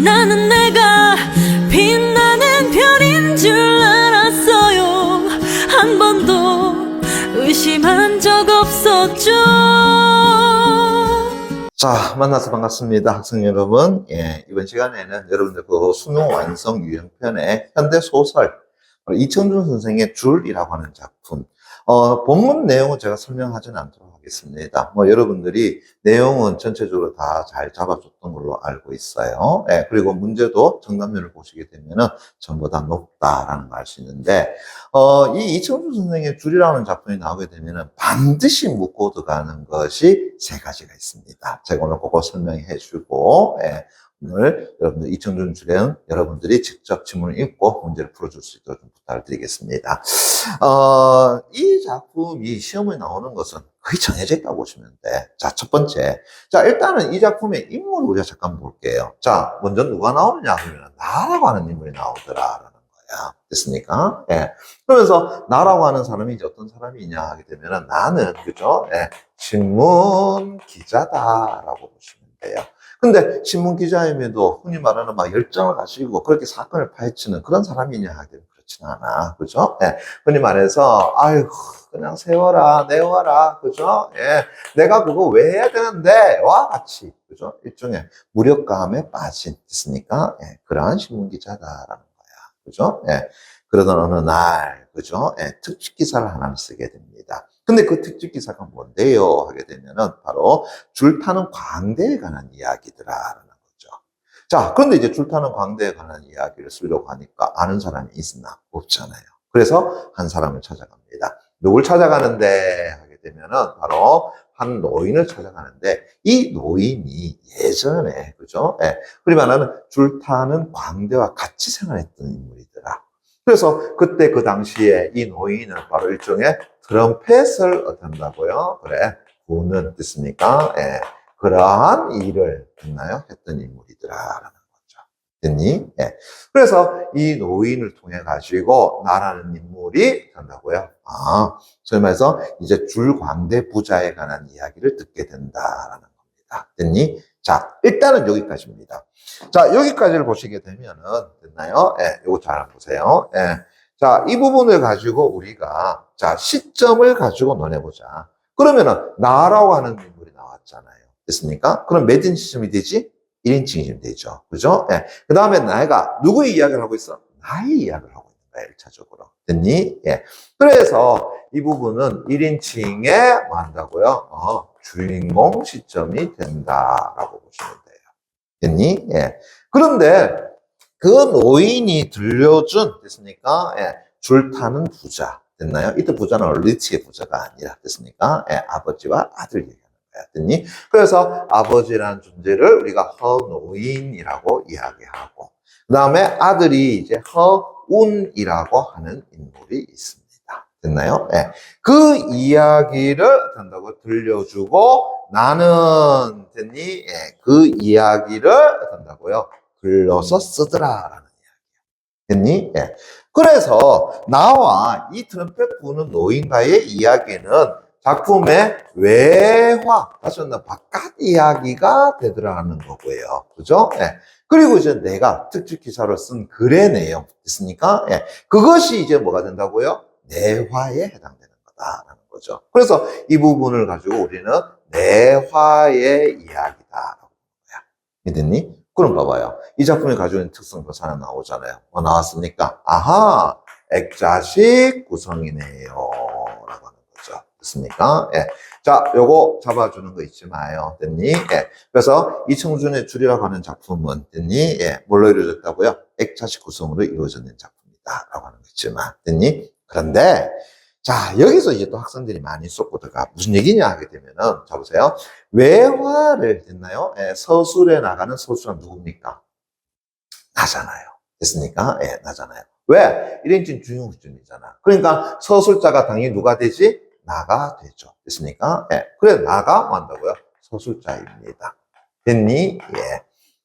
나는 내가 빛나는 별인 줄 알았어요. 한 번도 의심한 적 없었죠. 자, 만나서 반갑습니다. 학생 여러분. 이번 시간에는 여러분들 그 수능 완성 유형편의 현대소설, 이청준 선생의 줄이라고 하는 작품, 본문 내용은 제가 설명하지는 않도록 하겠습니다. 여러분들이 내용은 전체적으로 다 잘 잡아줬던 걸로 알고 있어요. 그리고 문제도 정답률을 보시게 되면은 전부 다 높다라는 걸 알 수 있는데, 이 이청준 선생의 줄이라는 작품이 나오게 되면은 반드시 묻고 들어가는 것이 세 가지가 있습니다. 제가 오늘 그거 설명해 주고, 오늘 여러분들 이청준 줄에는 여러분들이 직접 지문을 읽고 문제를 풀어줄 수 있도록 좀 부탁을 드리겠습니다. 이 작품이 시험에 나오는 것은 거의 정해져 있다고 보시면 돼. 자, 첫 번째. 자, 일단은 이 작품의 인물을 우리가 잠깐 볼게요. 자, 먼저 누가 나오느냐 그러면 나라고 하는 인물이 나오더라라는 거야. 됐습니까? 그러면서 나라고 하는 사람이 이제 어떤 사람이냐 하게 되면은 나는, 그죠? 신문 기자다라고 보시면 돼요. 근데 신문 기자임에도 흔히 말하는 막 열정을 가지고 그렇게 사건을 파헤치는 그런 사람이냐 하게 되면 그렇지는 않아. 그죠? 흔히 말해서, 아유, 그냥 세워라, 내워라. 그죠? 내가 그거 왜 해야 되는데? 와 같이. 그죠? 일종의 무력감에 빠진, 됐습니까? 그러한 신문 기자다라는 거야. 그죠? 그러던 어느 날, 그죠? 특집 기사를 하나를 쓰게 됩니다. 근데 그 특집 기사가 뭔데요? 하게 되면은 바로 줄 타는 광대에 관한 이야기더라라는 거죠. 자, 그런데 이제 줄 타는 광대에 관한 이야기를 쓰려고 하니까 아는 사람이 있나? 없잖아요. 그래서 한 사람을 찾아갑니다. 누굴 찾아가는데? 하게 되면은 바로 한 노인을 찾아가는데 이 노인이 예전에, 그죠? 그리 말하는 줄 타는 광대와 같이 생활했던 인물이더라. 그래서 그때 그 당시에 이 노인은 바로 일종의 트럼펫을 어떤다고요? 그래, 부는 됐습니까? 그러한 일을 했나요? 했던 인물이더라라는 거죠. 됐니? 그래서 이 노인을 통해 가지고 나라는 인물이 된다고요. 소위 말해서 이제 줄광대 부자에 관한 이야기를 듣게 된다라는 겁니다. 됐니? 자, 일단은 여기까지입니다. 자, 여기까지를 보시게 되면은, 됐나요? 요거 잘 보세요. 자, 이 부분을 가지고 우리가, 자, 시점을 가지고 논해보자. 그러면은, 나라고 하는 인물이 나왔잖아요. 됐습니까? 그럼 몇 인 시점이 되지? 1인칭이 되죠. 그죠? 그 다음에 내가 누구의 이야기를 하고 있어? 나의 이야기를 하고 있는 거야, 1차적으로. 됐니? 그래서 이 부분은 1인칭에 뭐 한다고요? 주인공 시점이 된다라고 보시면 돼요. 됐니? 그런데 그 노인이 들려준, 됐습니까? 줄 타는 부자. 됐나요? 이때 부자는 리치의 부자가 아니라, 됐습니까? 아버지와 아들 얘기하는 거야. 됐니? 그래서 아버지라는 존재를 우리가 허노인이라고 이야기하고, 그 다음에 아들이 이제 허운이라고 하는 인물이 있습니다. 됐나요? 그 이야기를 한다고 들려주고, 나는, 됐니? 그 이야기를 한다고요? 글러서 쓰더라라는 이야기야. 됐니? 그래서 나와 이 트럼펫 부는 노인과의 이야기는 작품의 외화, 다시 한번 바깥 이야기가 되더라는 거고요. 그죠? 그리고 이제 내가 특집 기사로 쓴 글의 내용, 됐습니까? 그것이 이제 뭐가 된다고요? 내화에 해당되는 거다라는 거죠. 그래서 이 부분을 가지고 우리는 내화의 이야기다라고 하는 거야. 믿었니? 그럼 봐봐요. 이 작품이 가지고 있는 특성 그 하나 나오잖아요. 뭐 나왔습니까? 아하, 액자식 구성이네요. 라고 하는 거죠. 됐습니까? 자, 요거 잡아주는 거 잊지 마요. 됐니? 그래서 이청준의 줄이라고 하는 작품은, 됐니? 뭘로 이루어졌다고요? 액자식 구성으로 이루어졌는 작품이다. 라고 하는 거 잊지 마. 됐니? 그런데, 자, 여기서 이제 또 학생들이 많이 쏟고다가 무슨 얘기냐 하게 되면은, 자, 보세요. 외화를, 됐나요? 서술에 나가는 서술은 누굽니까? 나잖아요. 됐습니까? 나잖아요. 왜? 1인칭 주인공 시점이잖아. 그러니까 서술자가 당연히 누가 되지? 나가 되죠. 됐습니까? 그래, 나가 뭐 한다고요? 서술자입니다. 됐니?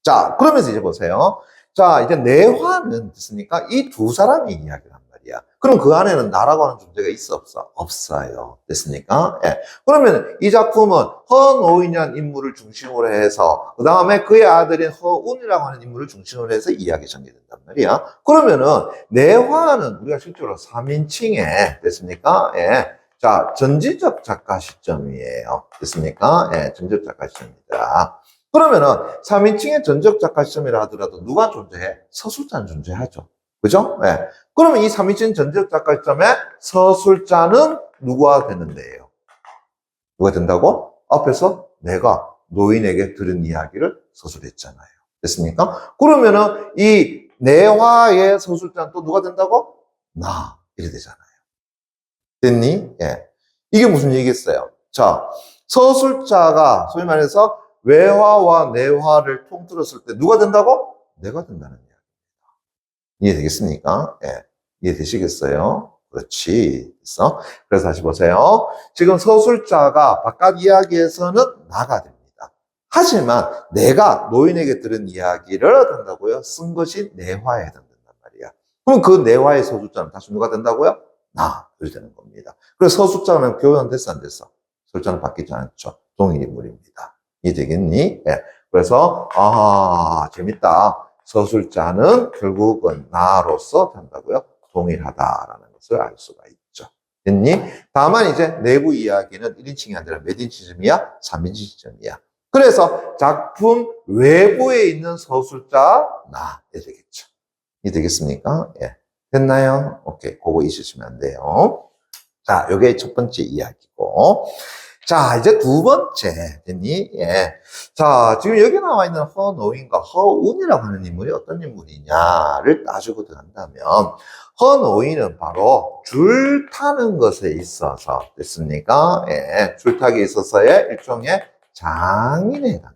자, 그러면서 이제 보세요. 자, 이제 내화는 됐습니까? 이 두 사람이 이야기를 한 말이에요. 말이야. 그럼 그 안에는 나라고 하는 존재가 있어, 없어? 없어요. 됐습니까? 예. 그러면 이 작품은 허노인이라는 인물을 중심으로 해서, 그 다음에 그의 아들인 허운이라고 하는 인물을 중심으로 해서 이야기 전개된단 말이야. 그러면은, 내화는 우리가 실제로 3인칭에, 됐습니까? 예. 자, 전지적 작가 시점이에요. 됐습니까? 예, 전지적 작가 시점입니다. 그러면은 3인칭의 전적 작가 시점이라 하더라도 누가 존재해? 서술자는 존재하죠. 그죠? 예. 그러면 이 3인칭 전적 작가 시점에 서술자는 누가 되는데요? 누가 된다고? 앞에서 내가 노인에게 들은 이야기를 서술했잖아요. 됐습니까? 그러면은 이 내화의 서술자는 또 누가 된다고? 나. 이래 되잖아요. 됐니? 예. 이게 무슨 얘기겠어요? 자, 서술자가 소위 말해서 외화와 내화를 통틀었을 때 누가 된다고? 내가 된다는 이야기입니다. 이해되겠습니까? 예. 이해되시겠어요? 그렇지. 됐어? 그래서 다시 보세요. 지금 서술자가 바깥 이야기에서는 나가 됩니다. 하지만 내가 노인에게 들은 이야기를 한다고요? 쓴 것이 내화에 해당된단 말이야. 그럼 그 내화의 서술자는 다시 누가 된다고요? 나. 이렇게 되는 겁니다. 그래서 서술자는 교환됐어, 안 됐어? 서술자는 바뀌지 않죠. 동일 인물입니다. 이해되겠니? 예. 그래서, 재밌다. 서술자는 결국은 나로서 된다고요? 동일하다라는 것을 알 수가 있죠. 됐니? 다만 이제 내부 이야기는 1인칭이 아니라 몇 인칭 시점이야? 3인칭 시점이야. 그래서 작품 외부에 있는 서술자, 나. 이렇게 되겠죠. 이해되겠습니까? 예. 됐나요? 오케이. 그거 잊으시면 안 돼요. 자, 요게 첫 번째 이야기고. 자, 이제 두 번째, 됐니? 예. 자, 지금 여기 나와 있는 허노인과 허운이라고 하는 인물이 어떤 인물이냐를 따지고 들어간다면, 허노인은 바로 줄 타는 것에 있어서, 됐습니까? 예. 줄 타기에 있어서의 일종의 장인에 해당된다.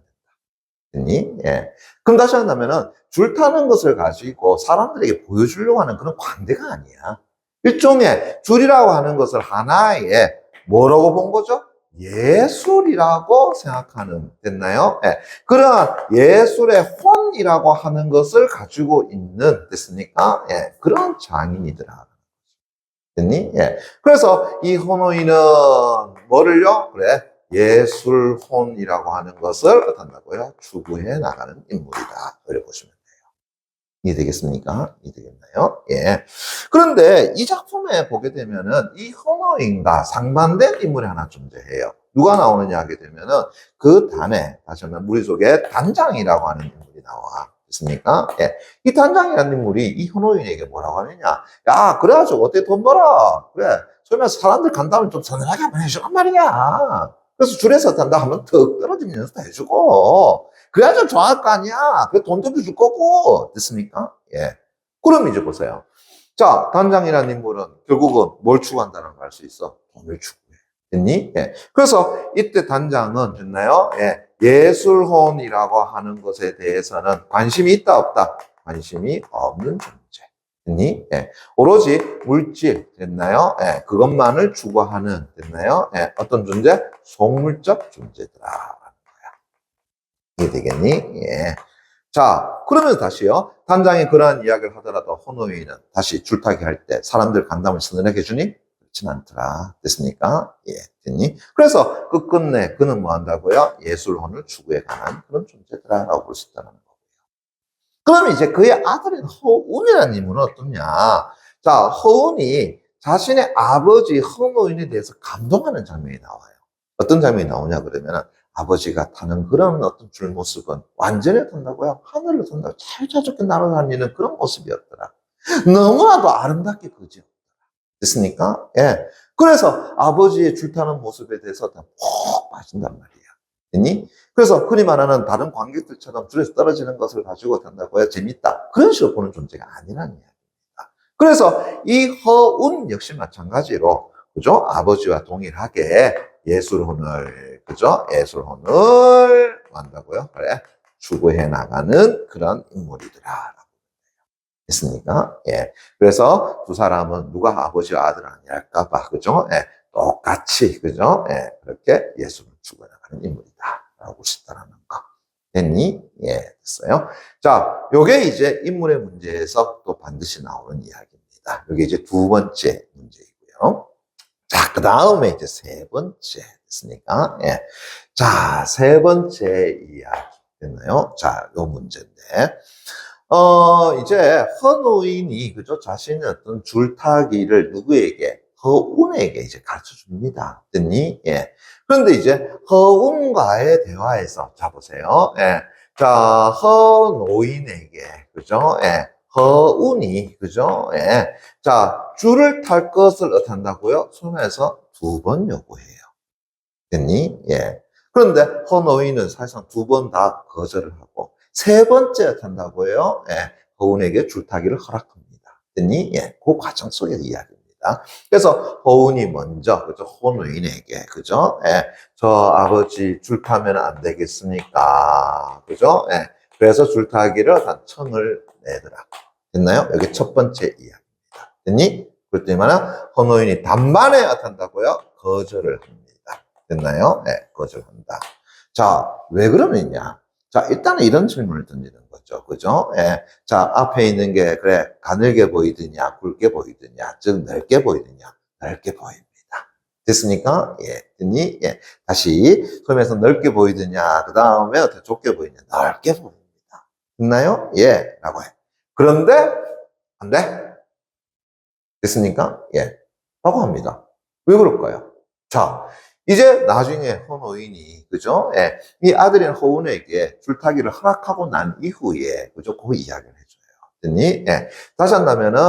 됐니? 예. 그럼 다시 한다면은, 줄 타는 것을 가지고 사람들에게 보여주려고 하는 그런 광대가 아니야. 일종의 줄이라고 하는 것을 하나의 뭐라고 본 거죠? 예술이라고 생각하는, 됐나요? 예. 그러한 예술의 혼이라고 하는 것을 가지고 있는, 됐습니까? 예. 그런 장인이더라. 됐니? 예. 그래서 이 호노이는 뭐를요? 그래. 예술혼이라고 하는 것을 어떤다고요? 추구해 나가는 인물이다. 이렇게 보시면 돼요. 이해되겠습니까? 이해되겠나요? 예. 그런데 이 작품에 보게 되면은 이 헌어인과 상반된 인물이 하나 존재해요. 누가 나오느냐 하게 되면은 그 단에, 다시 한번 무리 속에 단장이라고 하는 인물이 나와. 있습니까? 예. 이 단장이라는 인물이 이 현호인에게 뭐라고 하느냐. 야, 그래가지고 어떻게 돈 벌어? 그래. 소위 말해서 사람들 간다면 좀 서늘하게 한번 해주란 말이야. 그래서 줄에서 탄다 하면 턱 떨어지면서 해주고. 그래야 좀 좋아할 거 아니야. 그래 돈도 줄 거고. 됐습니까? 예. 그럼 이제 보세요. 자, 단장이라는 인물은 결국은 뭘 추구한다는 걸 알 수 있어? 돈을 추구해. 됐니? 예. 그래서 이때 단장은 됐나요? 예. 예술혼이라고 하는 것에 대해서는 관심이 있다, 없다? 관심이 없는 존재. 됐니? 예. 오로지 물질, 됐나요? 예. 그것만을 추구하는, 됐나요? 예. 어떤 존재? 속물적 존재더라. 이해되겠니? 예. 자, 그러면 다시요. 단장이 그러한 이야기를 하더라도 호노이는 다시 줄타기 할 때 사람들 간담을 서늘하게 해주니? 그렇진 않더라. 됐습니까? 예. 됐니? 그래서 끝끝내 그는 뭐 한다고요? 예술혼을 추구해 가는 그런 존재더라라고 볼 수 있다는 거고요. 그러면 이제 그의 아들인 허운이라는 인물은 어떠냐? 자, 허운이 자신의 아버지 허노인에 대해서 감동하는 장면이 나와요. 어떤 장면이 나오냐 그러면은 아버지가 타는 그런 어떤 줄 모습은 완전히 탄다고요? 하늘을 탄다고 자유자적게 날아다니는 그런 모습이었더라. 너무나도 아름답게 그지. 됐습니까? 예. 그래서 아버지의 줄 타는 모습에 대해서 푹 빠진단 말이야. 됐니? 그래서 흔히 말하는 다른 관객들처럼 줄에서 떨어지는 것을 가지고 탄다고요? 재밌다. 그런 식으로 보는 존재가 아니라는 이야기입니다. 그래서 이 허운 역시 마찬가지로, 그죠? 아버지와 동일하게 예술혼을, 그죠? 예술혼을 한다고요? 그래. 추구해 나가는 그런 인물이더라. 됐습니까? 예. 그래서 두 사람은 누가 아버지와 아들 아니랄까봐, 그죠? 예. 똑같이, 그죠? 예. 그렇게 예술을 추구해 나가는 인물이다. 라고 볼 수 있다는 거. 됐니? 예. 됐어요. 자, 요게 이제 인물의 문제에서 또 반드시 나오는 이야기입니다. 이게 이제 두 번째 문제이고요. 자, 그 다음에 이제 세 번째 됐으니까, 예. 자, 세 번째 이야기 됐나요? 자, 요 문제인데, 이제 헌오인이, 그죠? 자신의 어떤 줄타기를 누구에게? 허운에게 이제 가르쳐 줍니다. 됐니? 예. 그런데 이제 허운과의 대화에서, 자, 보세요. 예. 자, 헌오인에게, 그죠? 예. 허운이, 그죠? 예. 자, 줄을 탈 것을 어떻다고요? 손에서 두 번 요구해요. 됐니? 예. 그런데 헌오인은 사실상 두 번 다 거절을 하고, 세 번째 탄다고요? 예. 허운에게 줄타기를 허락합니다. 됐니? 예. 그 과정 속의 이야기입니다. 그래서 허운이 먼저, 그죠? 헌오인에게, 그죠? 예. 저 아버지 줄 타면 안 되겠습니까? 그죠? 예. 그래서 줄타기를 단 청을 내더라. 됐나요? 여기 첫 번째 이야기입니다. 됐니? 그렇지만 헌오인이 단번에 어떤다고요? 거절을 합니다. 됐나요? 네, 거절한다. 자, 왜 그러느냐? 자, 일단은 이런 질문을 던지는 거죠. 그죠? 예. 자, 앞에 있는 게, 그래, 가늘게 보이느냐, 굵게 보이느냐, 즉, 넓게 보이느냐, 넓게 보입니다. 됐습니까? 예. 됐니? 예. 다시, 소면에서 넓게 보이느냐, 그 다음에 어떻게 좁게 보이느냐, 넓게 보입니다. 됐나요? 예. 라고 해. 그런데, 안 돼? 됐습니까? 예. 라고 합니다. 왜 그럴까요? 자, 이제 나중에 헌오인이, 그죠? 예. 이 아들인 허운에게 줄타기를 허락하고 난 이후에, 그죠? 그 이야기를 해줘요. 됐니? 예. 다시 한다면은,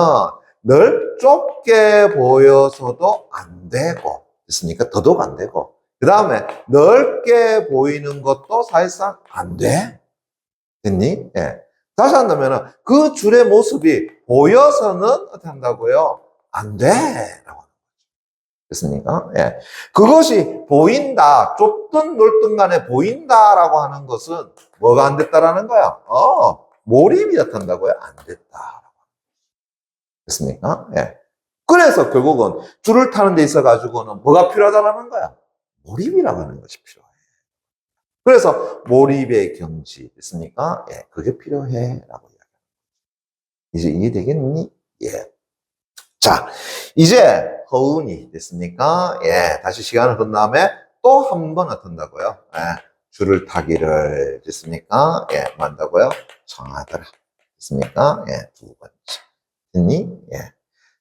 좁게 보여서도 안 되고, 됐습니까? 더더욱 안 되고, 그 다음에 넓게 보이는 것도 사실상 안 돼. 됐니? 예. 다시 한다면 그 줄의 모습이 보여서는 어떻게 한다고요? 안 돼. 라고 하는 거죠. 됐습니까? 예. 그것이 보인다, 좁든 넓든 간에 보인다라고 하는 것은 뭐가 안 됐다라는 거야? 몰입이 어떤다고요? 안 됐다. 됐습니까? 예. 그래서 결국은 줄을 타는 데 있어가지고는 뭐가 필요하다라는 거야? 몰입이라고 하는 것이 필요해. 그래서 몰입의 경지 됐습니까? 예, 그게 필요해 라고 이야기합니다. 이제 이해되겠니? 예. 자, 이제 허운이 됐습니까? 예, 다시 시간을 건 다음에 또 한 번 어떤다고요? 예, 줄을 타기를 됐습니까? 예, 뭐 한다고요? 청하더라. 됐습니까? 예, 두 번째. 됐니? 예.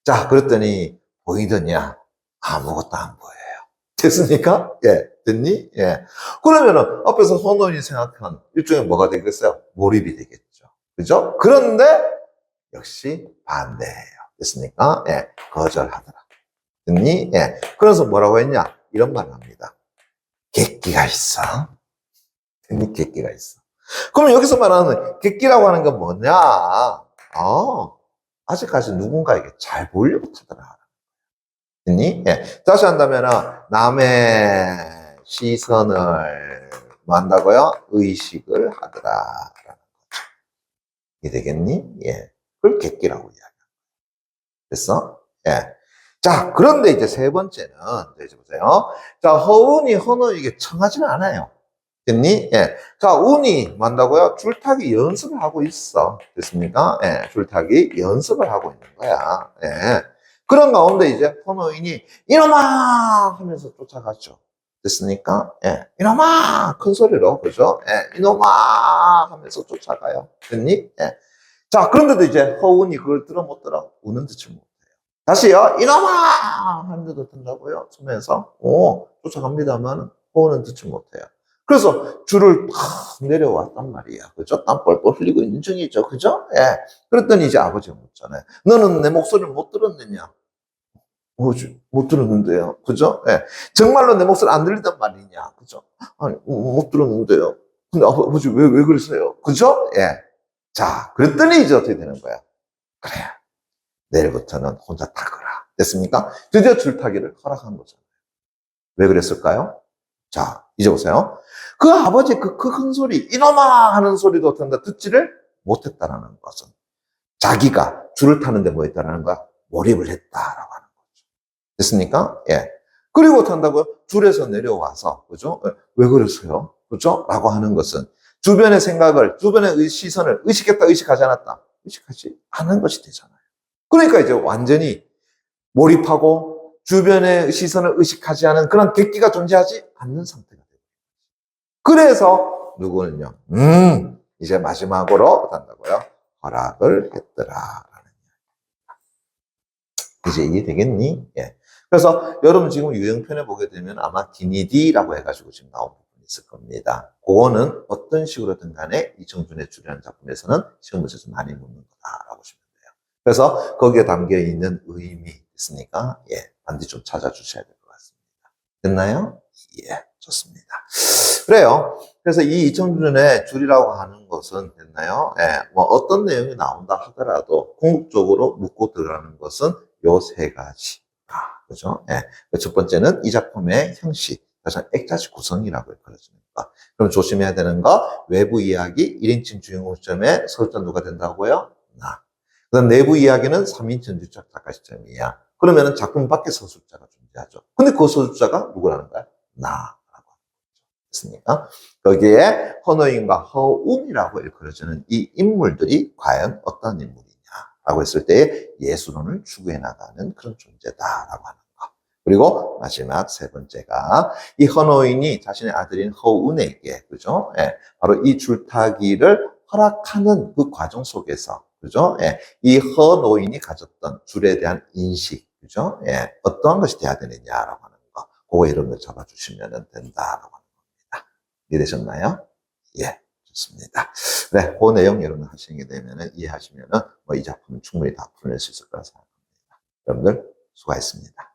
자, 그랬더니 보이더냐? 아무것도 안 보여요. 됐습니까? 예. 됐니? 예. 그러면은 앞에서 헌오인이 생각한 일종의 뭐가 되겠어요? 몰입이 되겠죠. 그죠? 그런데 역시 반대예요. 됐습니까? 예. 거절하더라. 됐니? 예. 그래서 뭐라고 했냐? 이런 말을 합니다. 객기가 있어. 됐니? 객기가 있어. 그럼 여기서 말하는 객기라고 하는 건 뭐냐? 아직까지 누군가에게 잘 보이려고 하더라. 됐니? 예. 다시 한다면은 남의 시선을 뭐 한다고요? 의식을 하더라. 라는 거죠. 이해되겠니? 예. 그걸 객기라고 이야기합니다. 됐어? 예. 자, 그런데 이제 세 번째는, 이제 보세요. 자, 허운이 헌오에게 청하지는 않아요. 됐니? 예. 자, 운이 뭐 한다고요? 줄타기 연습을 하고 있어. 됐습니까? 예. 줄타기 연습을 하고 있는 거야. 예. 그런 가운데 이제 헌오인이 이놈아 하면서 쫓아가죠. 됐습니까? 예. 이놈아 큰 소리로 그죠? 예. 이놈아 하면서 쫓아가요. 됐니? 예. 자, 그런데도 이제 허운이 그걸 들어 못 들어? 우는 듯이 못해요. 다시요. 이놈아 하는데도 든다고요. 숨에서 쫓아갑니다만 허운은 듣지 못해요. 그래서 줄을 탁 내려왔단 말이야. 그죠? 땀 뻘뻘 흘리고 있는 중이죠. 그죠? 예. 그랬더니 이제 아버지가 묻잖아요. 너는 내 목소리를 못 들었느냐? 못 들었는데요. 그죠? 예. 정말로 내 목소리 안 들리단 말이냐? 그죠? 아니, 못 들었는데요. 근데 아버지 왜 그러세요? 그죠? 예. 자, 그랬더니 이제 어떻게 되는 거야? 그래. 내일부터는 혼자 타거라. 됐습니까? 드디어 줄타기를 허락한 거잖아요. 왜 그랬을까요? 자, 이제 보세요. 그 아버지 그 큰 소리, 이놈아 하는 소리도 듣지를 못했다라는 것은 자기가 줄을 타는데 뭐 했다라는 거야? 몰입을 했다라고 하는 거죠. 됐습니까? 예. 그리고 탄다고요? 줄에서 내려와서, 그죠? 왜 그러세요? 그죠? 라고 하는 것은 주변의 생각을, 주변의 시선을 의식했다, 의식하지 않았다. 의식하지 않은 것이 되잖아요. 그러니까 이제 완전히 몰입하고 주변의 시선을 의식하지 않은 그런 객기가 존재하지 않는 상태가 돼요. 그래서 누구는요, 이제 마지막으로 한다고요. 허락을 했더라라는 이제 이해되겠니? 예. 그래서 여러분 지금 유형편에 보게 되면 아마 기니디라고 해가지고 지금 나온 부분이 있을 겁니다. 그거는 어떤 식으로든 간에 이청준의 줄이라는 작품에서는 시험 문제에서 많이 묻는 거다라고 보시면 돼요. 그래서 거기에 담겨 있는 의미 있으니까 예, 반드시 좀 찾아주셔야 될 것 같습니다. 됐나요? 예, 좋습니다. 그래요. 그래서 이 이청준의 줄이라고 하는 것은 됐나요? 예, 뭐 어떤 내용이 나온다 하더라도 궁극적으로 묻고 들어가는 것은 요 세 가지. 그죠? 예. 첫 번째는 이 작품의 형식, 그래서 액자식 구성이라고 그러십니까? 그럼 조심해야 되는 거, 외부 이야기 1인칭 주인공 시점에 서술자 누가 된다고요? 나. 그 다음 내부 이야기는 3인칭 전주적 작가 시점이야. 그러면은 작품 밖에 서술자가 존재하죠. 근데 그 서술자가 누구라는 거야? 나라고 했으니까. 거기에 허노인과 허운이라고 일컬어지는 이 인물들이 과연 어떤 인물이냐? 라고 했을 때 예술론을 추구해 나가는 그런 존재다라고 하는 거. 그리고 마지막 세 번째가 이 허노인이 자신의 아들인 허운에게 그죠? 예, 바로 이 줄타기를 허락하는 그 과정 속에서 그죠? 예, 이 허노인이 가졌던 줄에 대한 인식 그죠? 예, 어떠한 것이 돼야 되느냐라고 하는 거. 그거 여러분들 잡아주시면 된다라고 하는 겁니다. 이해되셨나요? 예. 좋습니다. 네, 그 내용 여러분 하시게 되면은 이해하시면은 뭐 이 작품은 충분히 다 풀어낼 수 있을 거라 생각합니다. 여러분들 수고하셨습니다.